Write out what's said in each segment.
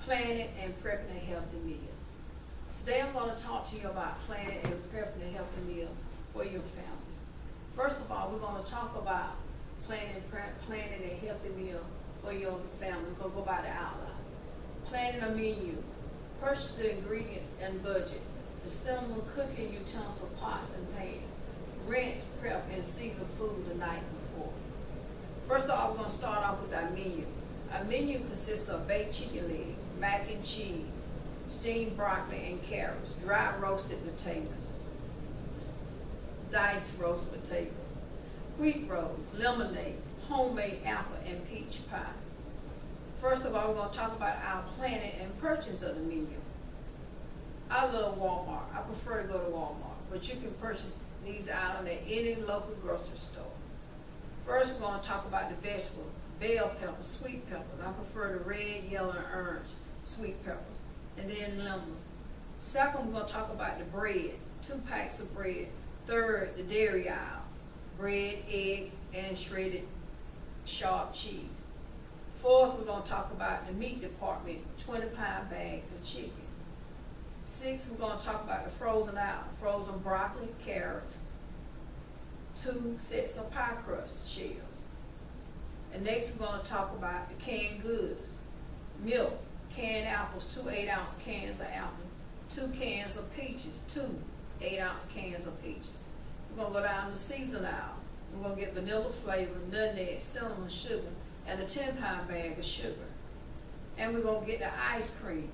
planning and prepping a healthy meal. Today I'm going to talk to you about planning and prepping a healthy meal for your family. First of all, we're going to talk about planning a healthy meal for your family. We're going to go by the outline. Planning a menu, purchase the ingredients and budget, assemble cooking utensil, pots and pans, rinse, prep, and season food the night before. First of all, we're going to start off with our menu. Our menu consists of baked chicken legs, mac and cheese, steamed broccoli and carrots, dry roasted potatoes, diced roast potatoes, wheat rolls, lemonade, homemade apple and peach pie. First of all, we're going to talk about our planning and purchase of the menu. I love Walmart. I prefer to go to Walmart, but you can purchase these items at any local grocery store. First, we're going to talk about the vegetables. Bell peppers, sweet peppers. I prefer the red, yellow, and orange sweet peppers. And then lemons. Second, we're going to talk about the bread. 2 packs of bread. Third, the dairy aisle. Bread, eggs, and shredded sharp cheese. Fourth, we're going to talk about the meat department. 20-pound bags of chicken. Sixth, we're going to talk about the frozen aisle. Frozen broccoli, carrots. 2 sets of pie crust shells. And next we're going to talk about the canned goods. Milk, canned apples, 2 8-ounce cans of apples, 2 cans of peaches, 2 8-ounce cans of peaches. We're going to go down the season aisle. We're going to get vanilla flavor, nutmeg, cinnamon, sugar, and a 10-pound bag of sugar. And we're going to get the ice cream.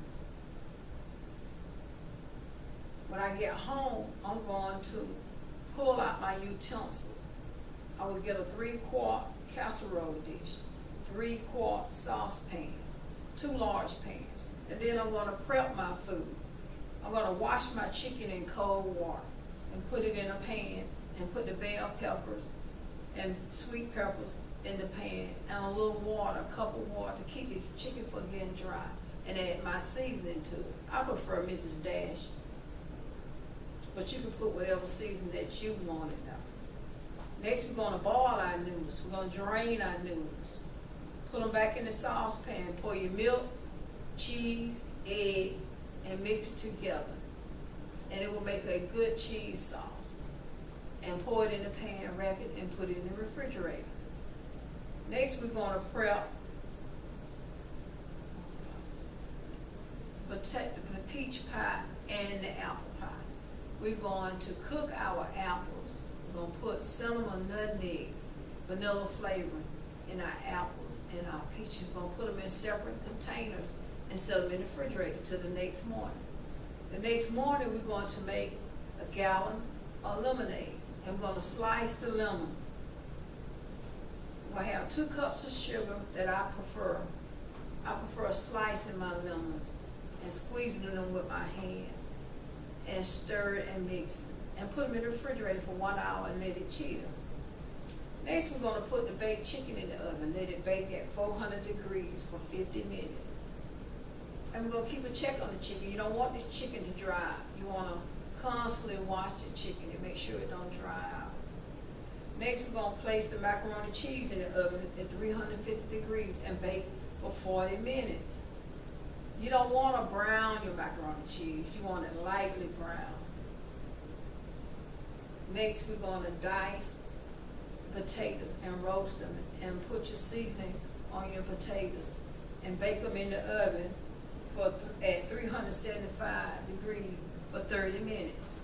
When I get home, I'm going to pull out my utensils. I will get a 3-quart casserole dish, 3-quart saucepans, 2 large pans, and then I'm going to prep my food. I'm going to wash my chicken in cold water and put it in a pan and put the bell peppers and sweet peppers in the pan and a little water, a cup of water to keep the chicken from getting dry, and add my seasoning to it. I prefer Mrs. Dash, but you can put whatever seasoning that you want in there. Next, we're going to boil our noodles. We're going to drain our noodles. Put them back in the saucepan. Pour your milk, cheese, egg, and mix it together. And it will make a good cheese sauce. And pour it in the pan, wrap it, and put it in the refrigerator. Next, we're going to prep the peach pie and the apple pie. We're going to cook our apples. We're going to put cinnamon, nutmeg, vanilla flavoring in our apples and our peaches. We're going to put them in separate containers and set them in the refrigerator till the next morning. The next morning, we're going to make a gallon of lemonade. And we're going to slice the lemons. We're going to have 2 cups of sugar that I prefer. I prefer slicing my lemons and squeezing them with my hand and stir it and mix it. And put them in the refrigerator for 1 hour and let it chill. Next, we're going to put the baked chicken in the oven. Let it bake at 400 degrees for 50 minutes. And we're going to keep a check on the chicken. You don't want this chicken to dry out. You want to constantly wash the chicken and make sure it don't dry out. Next, we're going to place the macaroni cheese in the oven at 350 degrees and bake for 40 minutes. You don't want to brown your macaroni cheese. You want it lightly brown. Next, we're going to dice potatoes and roast them and put your seasoning on your potatoes and bake them in the oven at 375 degrees for 30 minutes.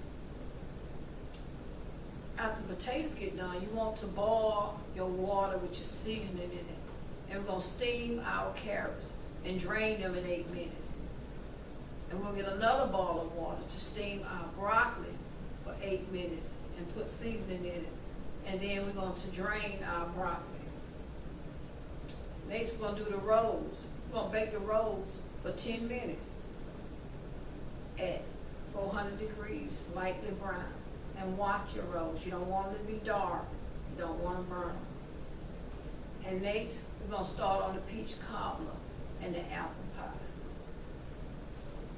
After the potatoes get done, you want to boil your water with your seasoning in it. And we're going to steam our carrots and drain them in 8 minutes. And we'll get another bowl of water to steam our broccoli for 8 minutes and put seasoning in it. And then we're going to drain our broccoli. Next, we're going to do the rolls. We're going to bake the rolls for 10 minutes at 400 degrees, lightly brown. And watch your rolls. You don't want them to be dark. You don't want them burnt. And next, we're going to start on the peach cobbler and the apple pie.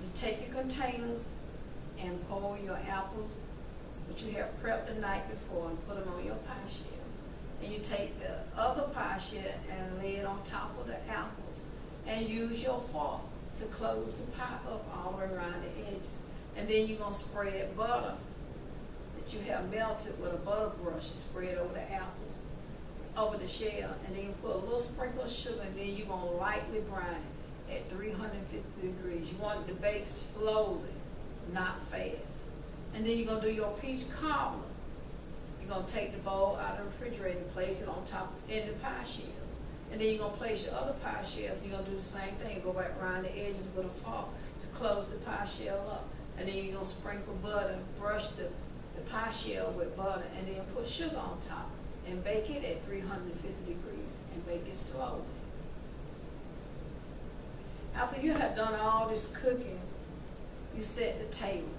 You take your containers and pour your apples that you have prepped the night before and put them on your pie shell. And you take the other pie shell and lay it on top of the apples and use your fork to close the pie up all the way around the edges. And then you're gonna spread butter that you have melted with a butter brush. You spread over the apples, over the shell, and then you put a little sprinkle of sugar, and then you're gonna lightly brown it at 350 degrees. You want it to bake slowly, not fast. And then you're gonna do your peach cobbler. You're gonna take the bowl out of the refrigerator and place it on top in the pie shells. And then you're gonna place your other pie shells, and you're gonna do the same thing. Go back around the edges with a fork to close the pie shell up. And then you're gonna sprinkle butter, brush the pie shell with butter, and then put sugar on top and bake it at 350 degrees and bake it slowly. After you have done all this cooking, you set the table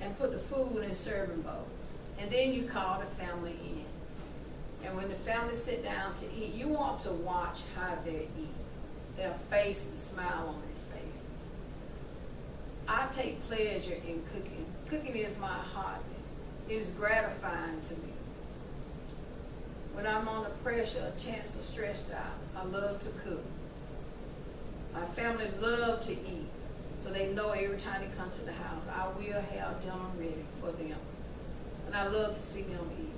and put the food in serving bowls. And then you call the family in. And when the family sit down to eat, you want to watch how they're eating. Their face, the smile on their faces. I take pleasure in cooking. Cooking is my hobby. It is gratifying to me. When I'm under pressure, or tense, or stressed out, I love to cook. My family love to eat, so they know every time they come to the house, I will have dinner ready for them. And I love to see them eat.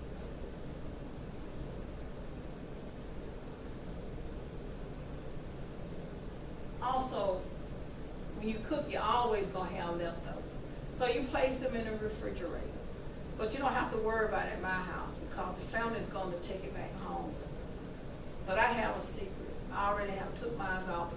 Also, when you cook, you're always going to have leftovers. So you place them in the refrigerator. But you don't have to worry about it at my house because the family is going to take it back home. But I have a secret. I already have took mine off the